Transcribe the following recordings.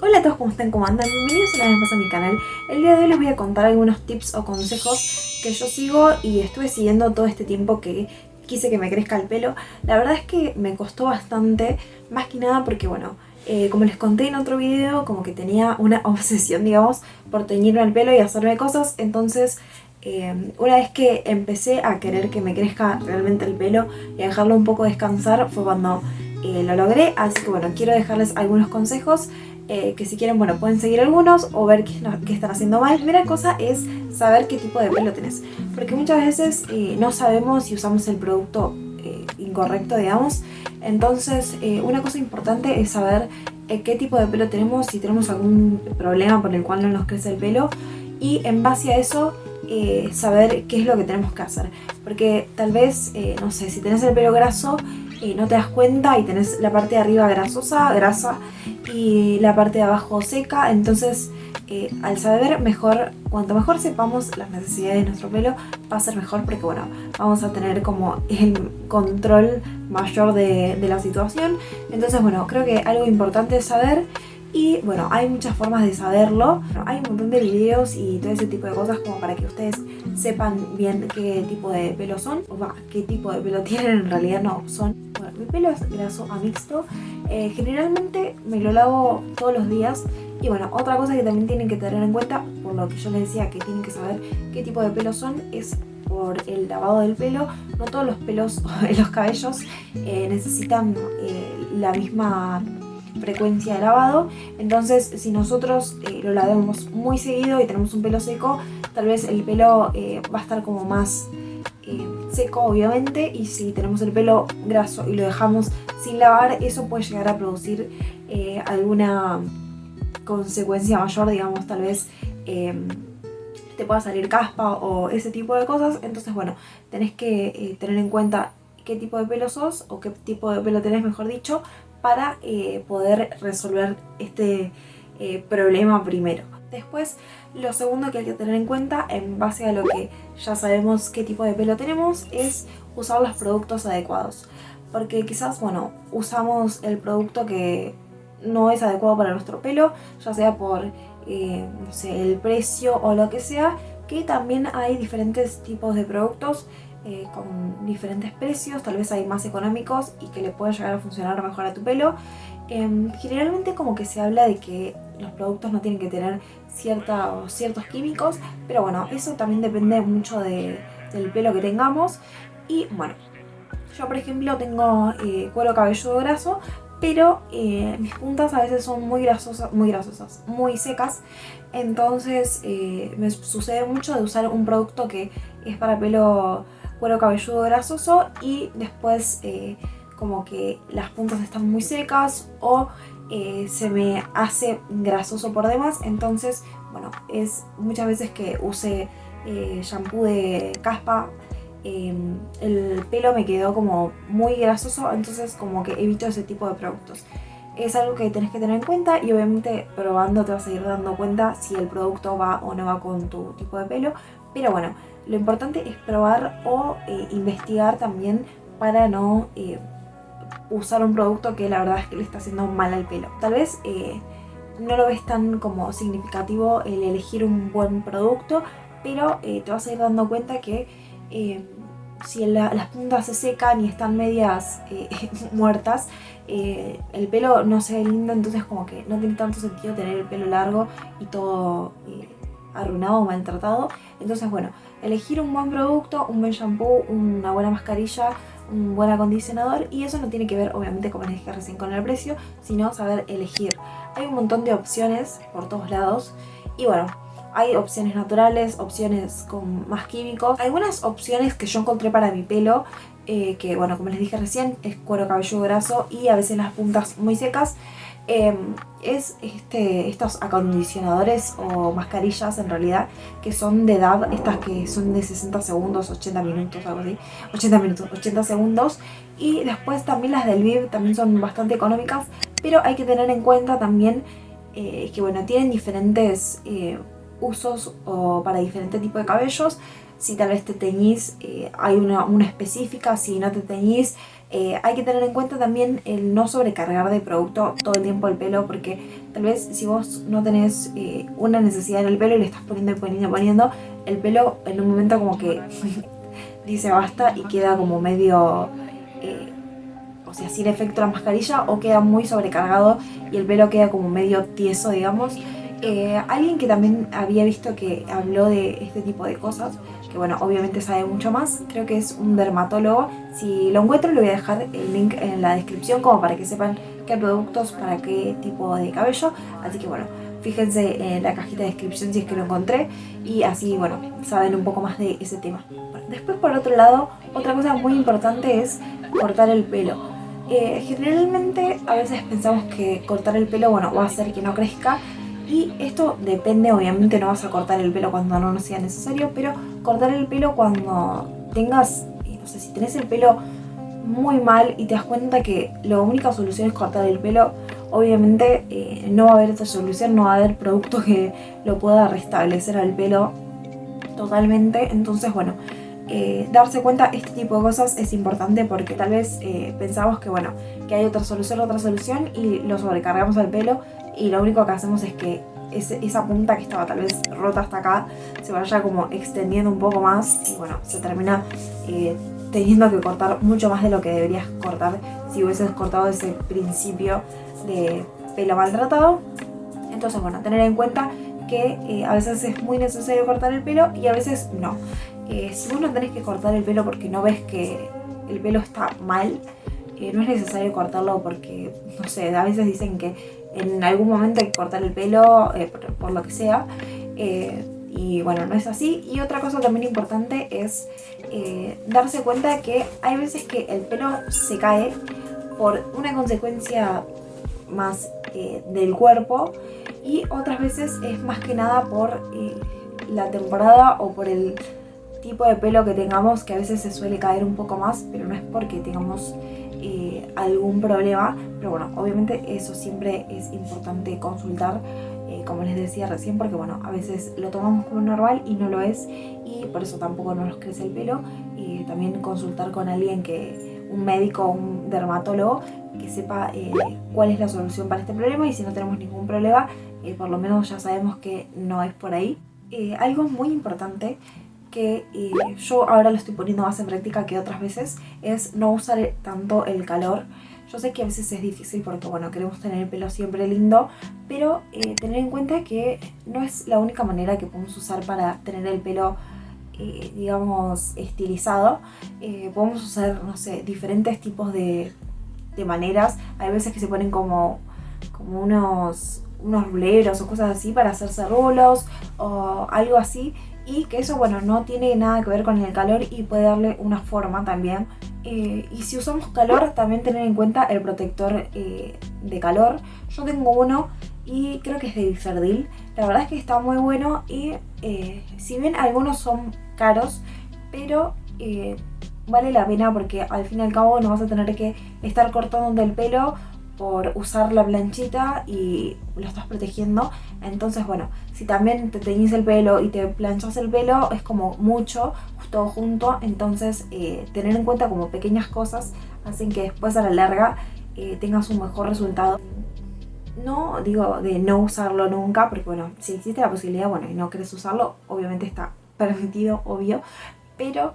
Hola a todos, ¿cómo están? ¿Cómo andan? Bienvenidos una vez más a mi canal. El día de hoy les voy a contar algunos tips o consejos que yo sigo y estuve siguiendo todo este tiempo que quise que me crezca el pelo. La verdad es que me costó bastante, más que nada porque bueno, como les conté en otro video, como que tenía una obsesión, digamos, por teñirme el pelo y hacerme cosas. Entonces, una vez que empecé a querer que me crezca realmente el pelo y a dejarlo un poco descansar, fue cuando lo logré. Así que bueno, quiero dejarles algunos consejos que si quieren, bueno, pueden seguir algunos o ver qué están haciendo mal. La primera cosa es saber qué tipo de pelo tenés, porque muchas veces no sabemos si usamos el producto incorrecto, digamos. Entonces, una cosa importante es saber qué tipo de pelo tenemos, si tenemos algún problema por el cual no nos crece el pelo, y en base a eso saber qué es lo que tenemos que hacer. Porque tal vez, no sé, si tenés el pelo graso, no te das cuenta y tenés la parte de arriba grasa, y la parte de abajo seca. Entonces, al saber mejor, cuanto mejor sepamos las necesidades de nuestro pelo, va a ser mejor, porque bueno, vamos a tener como el control mayor de la situación. Entonces, bueno, creo que algo importante es saber. Y bueno, hay muchas formas de saberlo. Hay un montón de videos y todo ese tipo de cosas como para que ustedes sepan bien qué tipo de pelo son, o qué tipo de pelo tienen. En realidad no son. Bueno, mi pelo es graso a mixto. Generalmente me lo lavo todos los días. Y bueno, otra cosa que también tienen que tener en cuenta, por lo que yo les decía que tienen que saber qué tipo de pelo son, es por el lavado del pelo. No todos los pelos, los cabellos, necesitan la misma frecuencia de lavado. Entonces, si nosotros lo lavamos muy seguido y tenemos un pelo seco, tal vez el pelo va a estar como más seco, obviamente. Y si tenemos el pelo graso y lo dejamos sin lavar, eso puede llegar a producir alguna consecuencia mayor, digamos, tal vez te pueda salir caspa o ese tipo de cosas. Entonces, bueno, tenés que tener en cuenta qué tipo de pelo sos, o qué tipo de pelo tenés, mejor dicho, para poder resolver este problema primero. Después, lo segundo que hay que tener en cuenta, en base a lo que ya sabemos qué tipo de pelo tenemos, es usar los productos adecuados. Porque quizás, bueno, usamos el producto que no es adecuado para nuestro pelo, ya sea por, no sé, el precio o lo que sea, que también hay diferentes tipos de productos con diferentes precios. Tal vez hay más económicos y que le pueden llegar a funcionar mejor a tu pelo. Generalmente como que se habla de que los productos no tienen que tener ciertos químicos, pero bueno, eso también depende mucho del pelo que tengamos. Y bueno, yo por ejemplo tengo cuero cabelludo graso, pero mis puntas a veces son muy grasosas, muy secas. Entonces me sucede mucho de usar un producto que es para pelo cuero cabelludo grasoso, y después como que las puntas están muy secas o se me hace grasoso por demás. Entonces, bueno, es muchas veces que use shampoo de caspa, el pelo me quedó como muy grasoso. Entonces como que evito ese tipo de productos. Es algo que tenés que tener en cuenta, y obviamente probando te vas a ir dando cuenta si el producto va o no va con tu tipo de pelo. Pero bueno, lo importante es probar o investigar también, para no usar un producto que la verdad es que le está haciendo mal al pelo. Tal vez no lo ves tan como significativo el elegir un buen producto, pero te vas a ir dando cuenta que si las puntas se secan y están medias muertas, el pelo no se ve lindo. Entonces como que no tiene tanto sentido tener el pelo largo y todo arruinado o maltratado. Entonces bueno, elegir un buen producto, un buen shampoo, una buena mascarilla, un buen acondicionador. Y eso no tiene que ver, obviamente, como les dije recién, con el precio, sino saber elegir. Hay un montón de opciones por todos lados. Y bueno, hay opciones naturales, opciones con más químicos. Algunas opciones que yo encontré para mi pelo, que bueno, como les dije recién, es cuero cabelludo graso y a veces las puntas muy secas. Es estos acondicionadores o mascarillas, en realidad, que son de DAV, estas que son de 60 segundos, 80 minutos, algo así, 80 minutos, 80 segundos. Y después también las del Viv también son bastante económicas, pero hay que tener en cuenta también que bueno, tienen diferentes usos o para diferente tipo de cabellos. Si tal vez te teñís, hay una específica. Si no te teñís, Hay que tener en cuenta también el no sobrecargar de producto todo el tiempo el pelo, porque tal vez si vos no tenés una necesidad en el pelo y le estás poniendo y poniendo y poniendo, el pelo en un momento como que dice basta y queda como medio, o sea, sin efecto la mascarilla, o queda muy sobrecargado y el pelo queda como medio tieso, digamos. Alguien que también había visto que habló de este tipo de cosas, que bueno, obviamente sabe mucho más, creo que es un dermatólogo. Si lo encuentro le voy a dejar el link en la descripción como para que sepan qué productos para qué tipo de cabello. Así que bueno, fíjense en la cajita de descripción si es que lo encontré y así, bueno, saben un poco más de ese tema. Bueno, después por otro lado, otra cosa muy importante es cortar el pelo. Generalmente a veces pensamos que cortar el pelo, bueno, va a hacer que no crezca, y esto depende, obviamente no vas a cortar el pelo cuando no sea necesario, pero cortar el pelo cuando tengas, no sé, si tenés el pelo muy mal y te das cuenta que la única solución es cortar el pelo, obviamente no va a haber esa solución, no va a haber producto que lo pueda restablecer al pelo totalmente. Entonces, bueno, darse cuenta este tipo de cosas es importante, porque tal vez pensamos que bueno, que hay otra solución y lo sobrecargamos al pelo, y lo único que hacemos es que esa punta que estaba tal vez rota hasta acá se vaya como extendiendo un poco más, y bueno, se termina teniendo que cortar mucho más de lo que deberías cortar si hubieses cortado ese principio de pelo maltratado. Entonces, bueno, tener en cuenta que a veces es muy necesario cortar el pelo y a veces no. Si vos no tenés que cortar el pelo porque no ves que el pelo está mal, no es necesario cortarlo, porque, no sé, a veces dicen que en algún momento hay que cortar el pelo por lo que sea. Y bueno, no es así. Y otra cosa también importante es darse cuenta que hay veces que el pelo se cae por una consecuencia más del cuerpo, y otras veces es más que nada por la temporada o por el tipo de pelo que tengamos, que a veces se suele caer un poco más, pero no es porque tengamos algún problema. Pero bueno, obviamente eso siempre es importante consultar, como les decía recién, porque bueno, a veces lo tomamos como normal y no lo es, y por eso tampoco nos crece el pelo. Y también consultar con alguien, un médico o un dermatólogo, que sepa cuál es la solución para este problema, y si no tenemos ningún problema, por lo menos ya sabemos que no es por ahí. Algo muy importante que yo ahora lo estoy poniendo más en práctica que otras veces es no usar tanto el calor. Yo sé que a veces es difícil porque bueno, queremos tener el pelo siempre lindo, pero tener en cuenta que no es la única manera que podemos usar para tener el pelo digamos estilizado. Podemos usar, no sé, diferentes tipos de maneras. Hay veces que se ponen como unos ruleros o cosas así para hacerse rulos o algo así, y que eso, bueno, no tiene nada que ver con el calor y puede darle una forma también. Y si usamos calor, también tener en cuenta el protector de calor. Yo tengo uno y creo que es de Biferdil. La verdad es que está muy bueno, y si bien algunos son caros, pero vale la pena, porque al fin y al cabo no vas a tener que estar cortando el pelo por usar la planchita y lo estás protegiendo. Entonces bueno, si también te teñís el pelo y te planchas el pelo, es como mucho todo junto. Entonces tener en cuenta como pequeñas cosas hacen que después a la larga tengas un mejor resultado. No digo de no usarlo nunca, porque bueno, si existe la posibilidad, bueno, y no querés usarlo, obviamente está permitido, obvio. Pero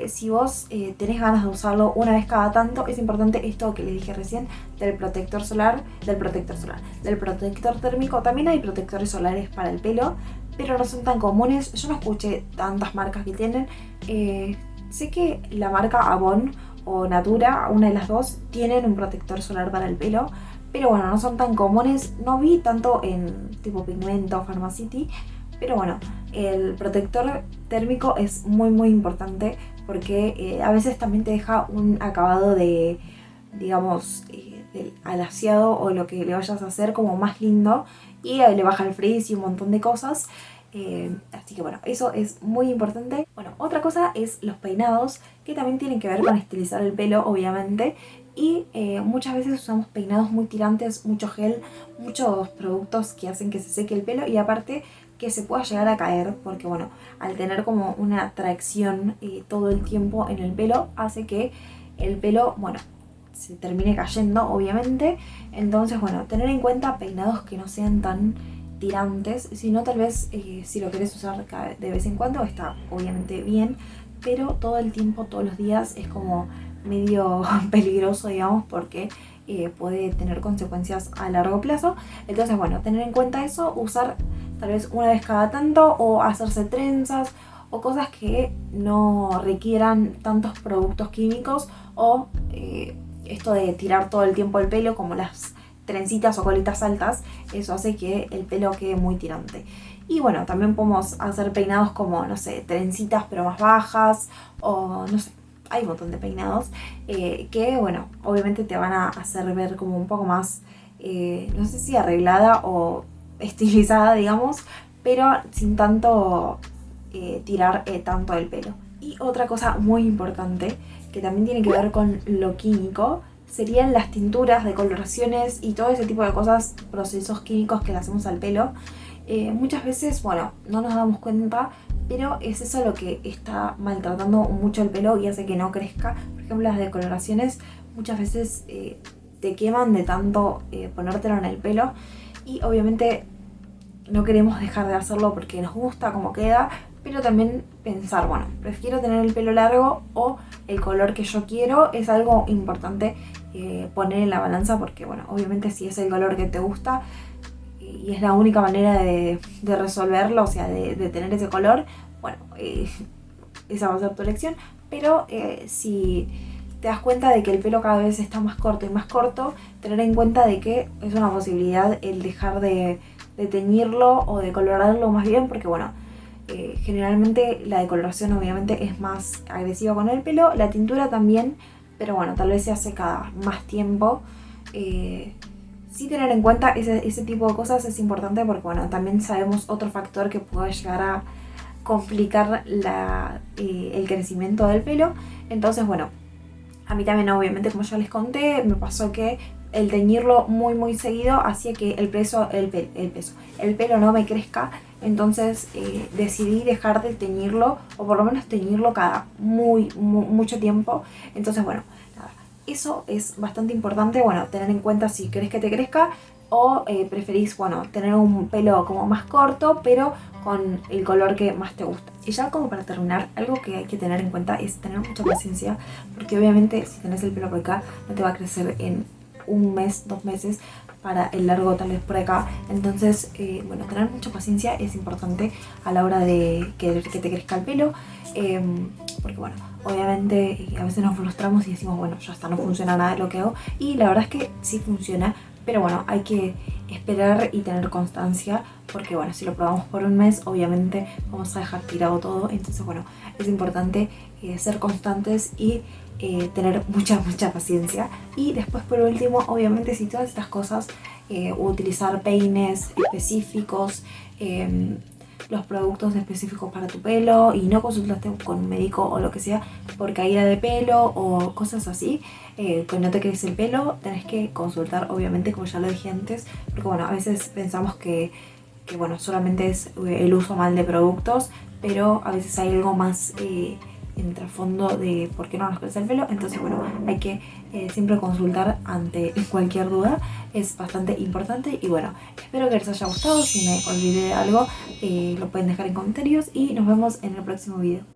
si vos tenés ganas de usarlo una vez cada tanto, es importante esto que les dije recién del protector solar, del protector térmico. También hay protectores solares para el pelo, pero no son tan comunes. Yo no escuché tantas marcas que tienen. Sé que la marca Avon o Natura, una de las dos, tienen un protector solar para el pelo, pero bueno, no son tan comunes. No vi tanto en tipo Pigmento o Pharmacity, pero bueno, el protector térmico es muy muy importante, porque a veces también te deja un acabado de, digamos, del alaciado o lo que le vayas a hacer como más lindo, y le baja el frizz y un montón de cosas. Así que bueno, eso es muy importante. Bueno, otra cosa es los peinados, que también tienen que ver con estilizar el pelo, obviamente. Y muchas veces usamos peinados muy tirantes, mucho gel, muchos productos que hacen que se seque el pelo, y aparte que se pueda llegar a caer, porque bueno, al tener como una tracción todo el tiempo en el pelo, hace que el pelo, bueno, se termine cayendo, obviamente. Entonces, bueno, tener en cuenta peinados que no sean tan tirantes, sino tal vez si lo querés usar de vez en cuando está obviamente bien, pero todo el tiempo, todos los días es como medio peligroso, digamos, porque puede tener consecuencias a largo plazo. Entonces, bueno, tener en cuenta eso, usar tal vez una vez cada tanto o hacerse trenzas o cosas que no requieran tantos productos químicos o esto de tirar todo el tiempo el pelo como las trencitas o colitas altas, eso hace que el pelo quede muy tirante. Y bueno, también podemos hacer peinados como, no sé, trencitas pero más bajas o no sé, hay un montón de peinados que, bueno, obviamente te van a hacer ver como un poco más, no sé si arreglada o estilizada, digamos, pero sin tanto tirar tanto el pelo. Y otra cosa muy importante que también tiene que ver con lo químico serían las tinturas, decoloraciones y todo ese tipo de cosas, procesos químicos que le hacemos al pelo. Muchas veces, bueno, no nos damos cuenta, pero es eso lo que está maltratando mucho el pelo y hace que no crezca. Por ejemplo, las decoloraciones muchas veces te queman de tanto ponértelo en el pelo y obviamente no queremos dejar de hacerlo porque nos gusta cómo queda, pero también pensar, bueno, prefiero tener el pelo largo o el color que yo quiero. Es algo importante poner en la balanza porque, bueno, obviamente si es el color que te gusta y es la única manera de resolverlo, o sea, de tener ese color, bueno, esa va a ser tu elección. Pero si te das cuenta de que el pelo cada vez está más corto y más corto, tener en cuenta de que es una posibilidad el dejar de teñirlo o de colorarlo más bien, porque bueno, generalmente la decoloración obviamente es más agresiva con el pelo, la tintura también, pero bueno, tal vez se hace cada más tiempo. Sí, tener en cuenta ese tipo de cosas es importante porque bueno, también sabemos otro factor que puede llegar a complicar el crecimiento del pelo. Entonces bueno, a mí también obviamente, como ya les conté, me pasó que el teñirlo muy muy seguido hacía que el pelo no me crezca. Entonces decidí dejar de teñirlo, o por lo menos teñirlo cada mucho tiempo. Entonces bueno, nada, eso es bastante importante, bueno, tener en cuenta si querés que te crezca o preferís, bueno, tener un pelo como más corto, pero con el color que más te gusta. Y ya como para terminar, algo que hay que tener en cuenta es tener mucha paciencia, porque obviamente si tenés el pelo por acá, no te va a crecer en un mes, 2 meses, para el largo tal vez por acá. Entonces, bueno, tener mucha paciencia es importante a la hora de que te crezca el pelo, porque bueno, obviamente a veces nos frustramos y decimos, bueno, ya está, no funciona nada de lo que hago, y la verdad es que sí funciona, pero bueno, hay que esperar y tener constancia, porque bueno, si lo probamos por un mes, obviamente vamos a dejar tirado todo. Entonces bueno, es importante ser constantes y tener mucha paciencia. Y después, por último, obviamente si todas estas cosas, utilizar peines específicos, los productos específicos para tu pelo, y no consultaste con un médico o lo que sea por caída de pelo o cosas así, que no te crece el pelo, tenés que consultar obviamente, como ya lo dije antes, porque bueno, a veces pensamos que bueno, solamente es el uso mal de productos, pero a veces hay algo más en trasfondo de por qué no nos crece el pelo. Entonces bueno, hay que siempre consultar ante cualquier duda, es bastante importante. Y bueno, espero que les haya gustado. Si me olvidé de algo, lo pueden dejar en comentarios y nos vemos en el próximo video.